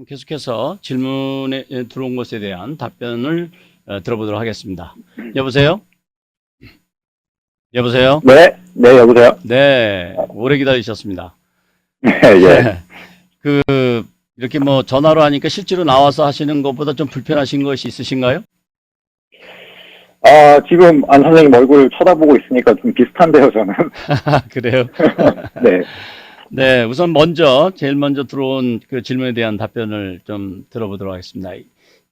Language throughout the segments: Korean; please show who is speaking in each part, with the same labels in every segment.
Speaker 1: 그럼 계속해서 질문에 들어온 것에 대한 답변을 들어보도록 하겠습니다. 여보세요? 여보세요?
Speaker 2: 네, 네, 여보세요?
Speaker 1: 네, 오래 기다리셨습니다.
Speaker 2: 네, 예.
Speaker 1: 이렇게 뭐 전화로 하니까 실제로 나와서 하시는 것보다 좀 불편하신 것이 있으신가요?
Speaker 2: 지금 안 선생님 얼굴 쳐다보고 있으니까 좀 비슷한데요, 저는.
Speaker 1: 그래요?
Speaker 2: 네,
Speaker 1: 네, 우선 제일 먼저 들어온 그 질문에 대한 답변을 좀 들어보도록 하겠습니다.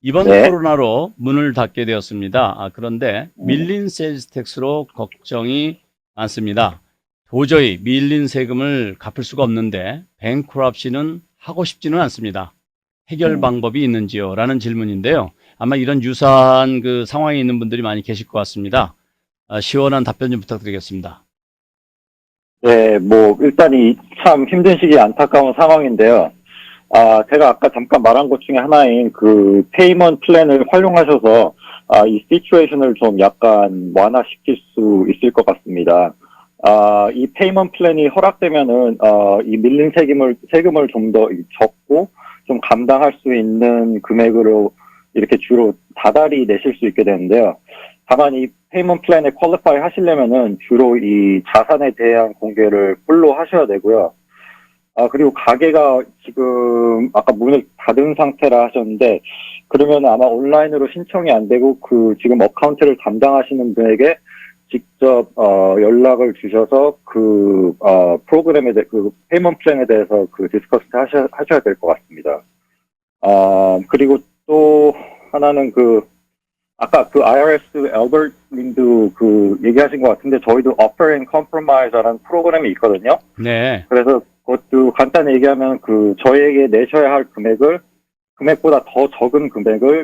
Speaker 1: 이번
Speaker 2: 네.
Speaker 1: 코로나로 문을 닫게 되었습니다. 그런데 밀린 세일즈 텍스로 걱정이 많습니다. 도저히 밀린 세금을 갚을 수가 없는데 뱅크럽시는 하고 싶지는 않습니다. 해결 방법이 있는지요? 라는 질문인데요. 아마 이런 유사한 그 상황에 있는 분들이 많이 계실 것 같습니다. 시원한 답변 좀 부탁드리겠습니다.
Speaker 2: 네, 뭐, 일단 참 힘든 시기에 안타까운 상황인데요. 제가 아까 잠깐 말한 것 중에 하나인 그 페이먼트 플랜을 활용하셔서, 이 시츄에이션을 좀 약간 완화시킬 수 있을 것 같습니다. 이 페이먼트 플랜이 허락되면은, 이 밀린 세금을 좀 더 적고, 좀 감당할 수 있는 금액으로 이렇게 주로 다달이 내실 수 있게 되는데요. 다만 이 페이먼트 플랜에 퀄리파이 하시려면은 주로 이 자산에 대한 공개를 풀로 하셔야 되고요. 그리고 가게가 지금 아까 문을 닫은 상태라 하셨는데, 그러면 아마 온라인으로 신청이 안 되고 지금 어카운트를 담당하시는 분에게 직접 연락을 주셔서 프로그램에 그 페이먼트 플랜에 대해서 디스커스 하셔야 될 것 같습니다. 그리고 또 하나는 아까 IRS 엘버트 님도 얘기하신 것 같은데, 저희도 Offer and Compromise라는 프로그램이 있거든요.
Speaker 1: 네.
Speaker 2: 그래서 그것도 간단히 얘기하면 저희에게 내셔야 할 금액보다 더 적은 금액을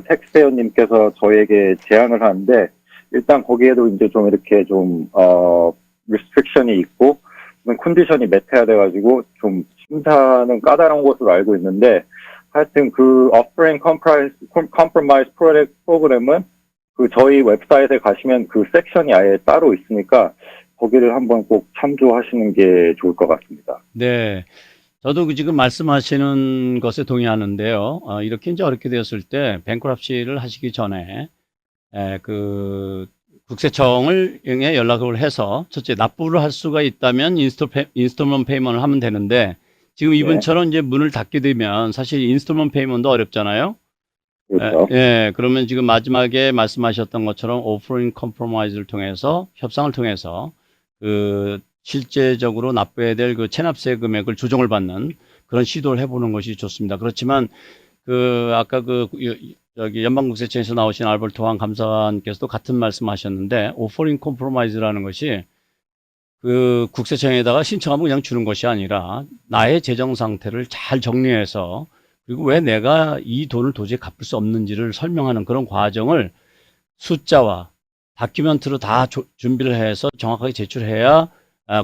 Speaker 2: 텍스페어님께서 저희에게 제안을 하는데, 일단 거기에도 이제 좀 이렇게 restriction이 있고, 컨디션이 매트해야 돼가지고, 좀 심사는 까다로운 것으로 알고 있는데, 하여튼 Offer and Compromise 프로그램은 저희 웹사이트에 가시면 섹션이 아예 따로 있으니까, 거기를 한번 꼭 참조하시는 게 좋을 것 같습니다.
Speaker 1: 네. 저도 지금 말씀하시는 것에 동의하는데요. 이렇게 이제 어렵게 되었을 때, 뱅크럽시를 하시기 전에, 국세청에 연락을 해서, 첫째, 납부를 할 수가 있다면 인스톨먼트 페이먼트를 하면 되는데, 지금 이분처럼 이제 문을 닫게 되면 사실 인스톨먼트 페이먼트도 어렵잖아요.
Speaker 2: 그렇죠.
Speaker 1: 그러면 지금 마지막에 말씀하셨던 것처럼 오프닝 컴프로마이즈를 통해서, 협상을 통해서, 실제적으로 납부해야 될 체납세 금액을 조정을 받는 그런 시도를 해보는 것이 좋습니다. 그렇지만, 아까 여기 연방국세청에서 나오신 알버트 황 감사관께서도 같은 말씀 하셨는데, 오퍼링 컴프로마이즈라는 것이 국세청에다가 신청하면 그냥 주는 것이 아니라 나의 재정 상태를 잘 정리해서 그리고 왜 내가 이 돈을 도저히 갚을 수 없는지를 설명하는 그런 과정을 숫자와 다큐멘트로 다 준비를 해서 정확하게 제출해야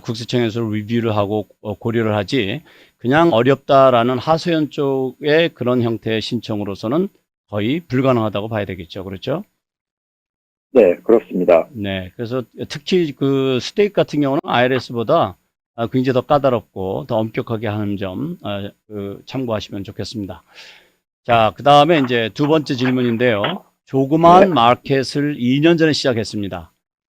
Speaker 1: 국세청에서 리뷰를 하고 고려를 하지, 그냥 어렵다라는 하소연 쪽의 그런 형태의 신청으로서는 거의 불가능하다고 봐야 되겠죠. 그렇죠?
Speaker 2: 네, 그렇습니다.
Speaker 1: 네. 그래서 특히 스테이트 같은 경우는 IRS보다 굉장히 더 까다롭고 더 엄격하게 하는 점 참고하시면 좋겠습니다. 자, 그 다음에 이제 두 번째 질문인데요. 조그마한 마켓을 2년 전에 시작했습니다.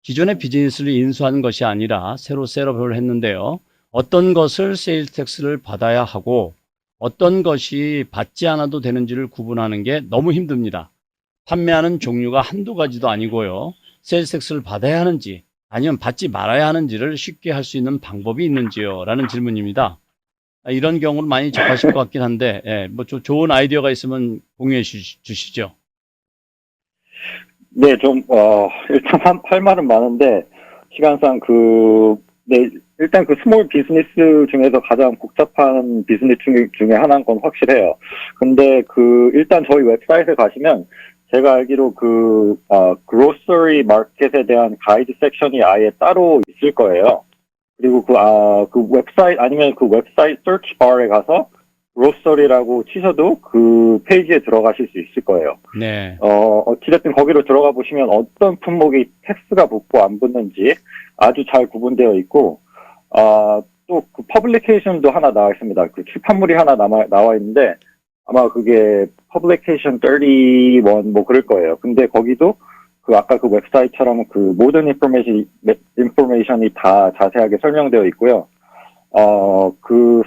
Speaker 1: 기존의 비즈니스를 인수하는 것이 아니라 새로 셋업을 했는데요. 어떤 것을 세일즈 텍스를 받아야 하고 어떤 것이 받지 않아도 되는지를 구분하는 게 너무 힘듭니다. 판매하는 종류가 한두 가지도 아니고요. 세일즈 텍스를 받아야 하는지 아니면 받지 말아야 하는지를 쉽게 할 수 있는 방법이 있는지요? 라는 질문입니다. 이런 경우를 많이 접하실 것 같긴 한데, 뭐 좀 좋은 아이디어가 있으면 공유해 주시죠.
Speaker 2: 네, 일단 할 말은 많은데, 시간상 네, 일단 스몰 비즈니스 중에서 가장 복잡한 비즈니스 중에 하나인 건 확실해요. 근데 일단 저희 웹사이트에 가시면, 제가 알기로 그로서리 마켓에 대한 가이드 섹션이 아예 따로 있을 거예요. 그리고 웹사이트, 아니면 웹사이트 서치 바에 가서, 그로서리라고 치셔도 페이지에 들어가실 수 있을 거예요.
Speaker 1: 네.
Speaker 2: 어찌됐든 거기로 들어가 보시면 어떤 품목이 텍스가 붙고 안 붙는지 아주 잘 구분되어 있고, 또 퍼블리케이션도 하나 나와 있습니다. 출판물이 하나 나와 있는데, 아마 그게 Publication 31 뭐 그럴 거예요. 근데 거기도 그 아까 그 웹사이트처럼 그 모든 인포메이션이 다 자세하게 설명되어 있고요. 그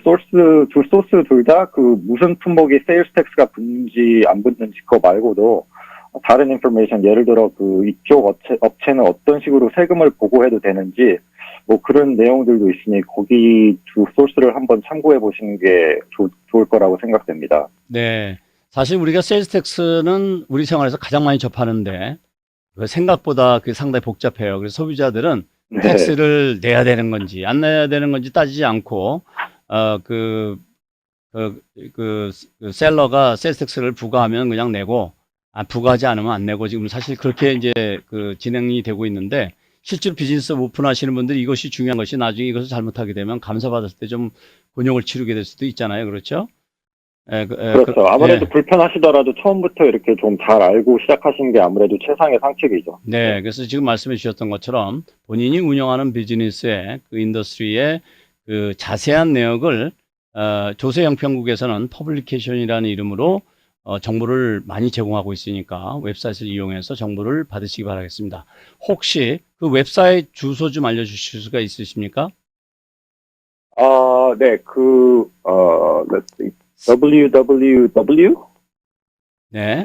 Speaker 2: 두 소스 둘 다 그 무슨 품목이 세일스 텍스가 붙는지 안 붙는지 그거 말고도 다른 인포메이션, 예를 들어 그 이쪽 업체는 어떤 식으로 세금을 보고해도 되는지 뭐 그런 내용들도 있으니 거기 두 소스를 한번 참고해 보시는 게 좋을 거라고 생각됩니다.
Speaker 1: 네. 사실 우리가 세일스 텍스는 우리 생활에서 가장 많이 접하는데 그 생각보다 그 상당히 복잡해요. 그래서 소비자들은
Speaker 2: 네.
Speaker 1: 텍스를 내야 되는 건지 안 내야 되는 건지 따지지 않고 그 셀러가 세일스 텍스를 부과하면 그냥 내고 부과하지 않으면 안 내고 지금 사실 그렇게 이제 그 진행이 되고 있는데 실제로 비즈니스 오픈하시는 분들이 이것이 중요한 것이 나중에 이것을 잘못하게 되면 감사받았을 때 좀 곤욕을 치르게 될 수도 있잖아요. 그렇죠?
Speaker 2: 그렇죠. 아무래도 불편하시더라도 처음부터 이렇게 좀 잘 알고 시작하시는 게 아무래도 최상의 상책이죠.
Speaker 1: 네. 그래서 지금 말씀해 주셨던 것처럼 본인이 운영하는 비즈니스의 그 인더스트리의 그 자세한 내역을 조세형평국에서는 퍼블리케이션이라는 이름으로 정보를 많이 제공하고 있으니까 웹사이트를 이용해서 정보를 받으시기 바라겠습니다. 혹시 그 웹사이트 주소 좀 알려주실 수가 있으십니까?
Speaker 2: 네, let's see. www.
Speaker 1: 네.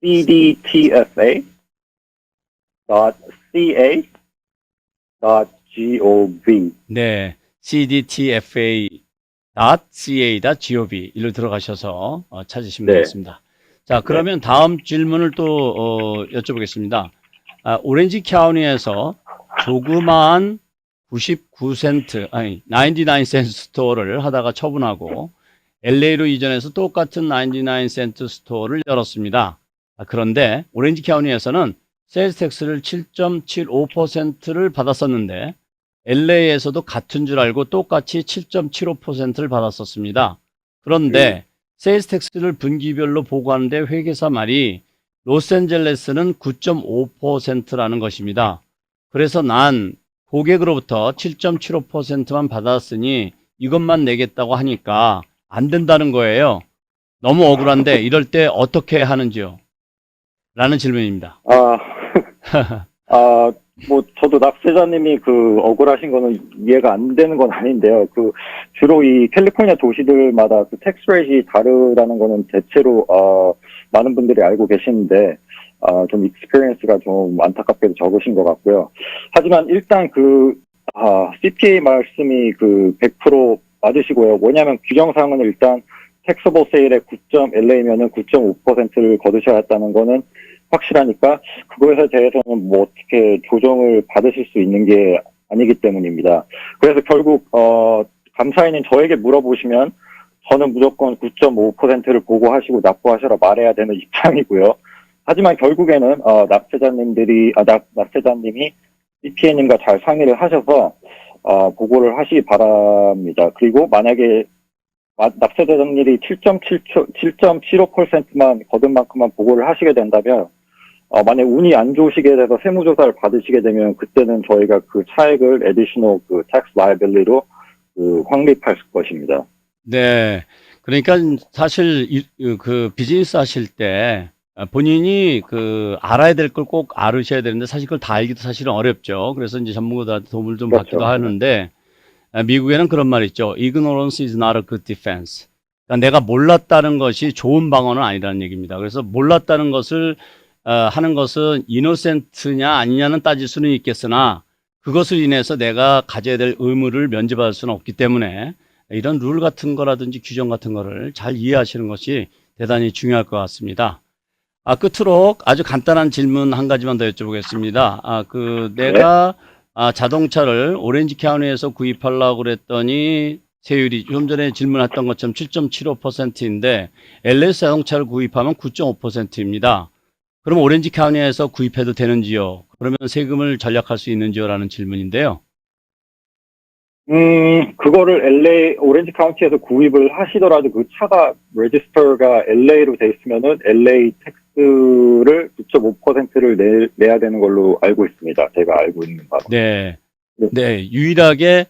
Speaker 2: cdtfa.ca.gov.
Speaker 1: 네. cdtfa.ca.gov 일로 들어가셔서 찾으시면
Speaker 2: 네.
Speaker 1: 되겠습니다. 자, 그러면 다음 질문을 또 여쭤보겠습니다. 오렌지 카운티에서 조그마한 99센트, 아니 99센트 스토어를 하다가 처분하고 LA로 이전해서 똑같은 99센트 스토어를 열었습니다. 그런데 오렌지 카운티에서는 세일스 텍스를 7.75%를 받았었는데 LA에서도 같은 줄 알고 똑같이 7.75%를 받았었습니다. 그런데 세일스 텍스를 분기별로 보고하는데 회계사 말이 로스앤젤레스는 9.5%라는 것입니다. 그래서 난 고객으로부터 7.75%만 받았으니 이것만 내겠다고 하니까 안 된다는 거예요. 너무 억울한데 이럴 때 어떻게 하는지요? 라는 질문입니다.
Speaker 2: 뭐 저도 납세자님이 그 억울하신 거는 이해가 안 되는 건 아닌데요. 그 주로 이 캘리포니아 도시들마다 그 텍스 레이트이 다르다는 거는 대체로 많은 분들이 알고 계시는데 좀 익스피리언스가 좀 안타깝게도 적으신 것 같고요. 하지만 일단 CPA 말씀이 그 100% 맞으시고요. 뭐냐면 규정상은 일단 taxable sale의 9.LA면은 9.5%를 거두셔야 했다는 거는 확실하니까 그거에 대해서는 뭐 어떻게 조정을 받으실 수 있는 게 아니기 때문입니다. 그래서 결국 감사인인 저에게 물어보시면 저는 무조건 9.5%를 보고하시고 납부하셔라 말해야 되는 입장이고요. 하지만 결국에는 납세자님이 CPA님과 잘 상의를 하셔서 보고를 하시기 바랍니다. 그리고 만약에 납세자님이 7.75%만 거둔 만큼만 보고를 하시게 된다면 만약 운이 안 좋으시게 돼서 세무조사를 받으시게 되면 그때는 저희가 그 차액을 additional 그 tax liability로 확립할 것입니다.
Speaker 1: 네. 그러니까 사실 그 비즈니스 하실 때 본인이 그 알아야 될 걸 꼭 알으셔야 되는데 사실 그걸 다 알기도 사실은 어렵죠. 그래서 이제 전문가들한테 도움을 좀
Speaker 2: 그렇죠.
Speaker 1: 받기도 하는데 미국에는 그런 말이 있죠. Ignorance is not a good defense. 그러니까 내가 몰랐다는 것이 좋은 방어는 아니라는 얘기입니다. 그래서 몰랐다는 것을 하는 것은 이노센트냐 아니냐는 따질 수는 있겠으나 그것을 인해서 내가 가져야 될 의무를 면제받을 수는 없기 때문에 이런 룰 같은 거라든지 규정 같은 거를 잘 이해하시는 것이 대단히 중요할 것 같습니다. 끝으로 아주 간단한 질문 한 가지만 더 여쭤보겠습니다. 내가 자동차를 오렌지 카운티에서 구입하려고 그랬더니 세율이 좀 전에 질문했던 것처럼 7.75%인데 LA 자동차를 구입하면 9.5%입니다. 그럼 오렌지 카운티에서 구입해도 되는지요? 그러면 세금을 절약할 수 있는지요? 라는 질문인데요.
Speaker 2: 그거를 오렌지 카운티에서 구입을 하시더라도 그 차가 레지스터가 LA로 돼 있으면은 LA 텍스를 9.5%를 내야 되는 걸로 알고 있습니다. 제가 알고 있는 바로.
Speaker 1: 네. 네. 유일하게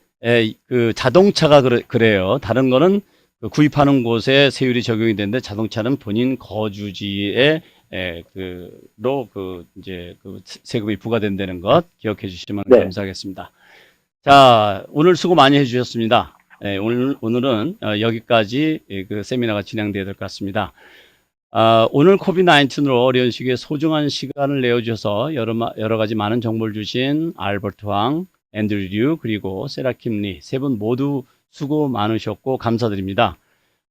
Speaker 1: 그 자동차가 그래요. 다른 거는 그 구입하는 곳에 세율이 적용이 되는데 자동차는 본인 거주지에 이제 세금이 부과된다는 것 기억해 주시면
Speaker 2: 네.
Speaker 1: 감사하겠습니다. 자, 오늘 수고 많이 해주셨습니다. 오늘은 여기까지 그 세미나가 진행되어야 될 것 같습니다. 오늘 코비드-19으로 어려운 시기에 소중한 시간을 내어주셔서 여러 가지 많은 정보를 주신 알버트 황, 앤드류 류, 그리고 세라킴 리 세 분 모두 수고 많으셨고 감사드립니다.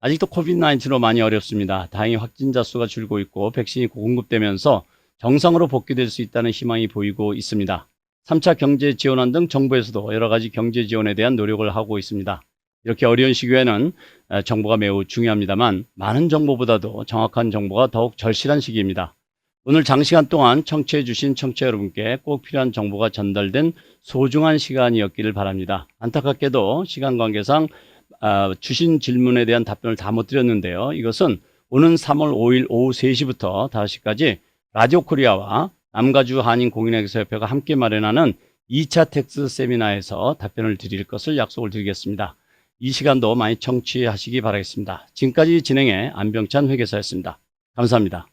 Speaker 1: 아직도 코비드-19로 많이 어렵습니다. 다행히 확진자 수가 줄고 있고 백신이 공급되면서 정상으로 복귀될 수 있다는 희망이 보이고 있습니다. 3차 경제 지원안 등 정부에서도 여러 가지 경제 지원에 대한 노력을 하고 있습니다. 이렇게 어려운 시기에는 정보가 매우 중요합니다만 많은 정보보다도 정확한 정보가 더욱 절실한 시기입니다. 오늘 장시간 동안 청취해 주신 청취자 여러분께 꼭 필요한 정보가 전달된 소중한 시간이었기를 바랍니다. 안타깝게도 시간 관계상 주신 질문에 대한 답변을 다 못 드렸는데요. 이것은 오는 3월 5일 오후 3시부터 5시까지 라디오 코리아와 남가주 한인공인회계사협회가 함께 마련하는 2차 텍스 세미나에서 답변을 드릴 것을 약속을 드리겠습니다. 이 시간도 많이 청취하시기 바라겠습니다. 지금까지 진행해 안병찬 회계사였습니다. 감사합니다.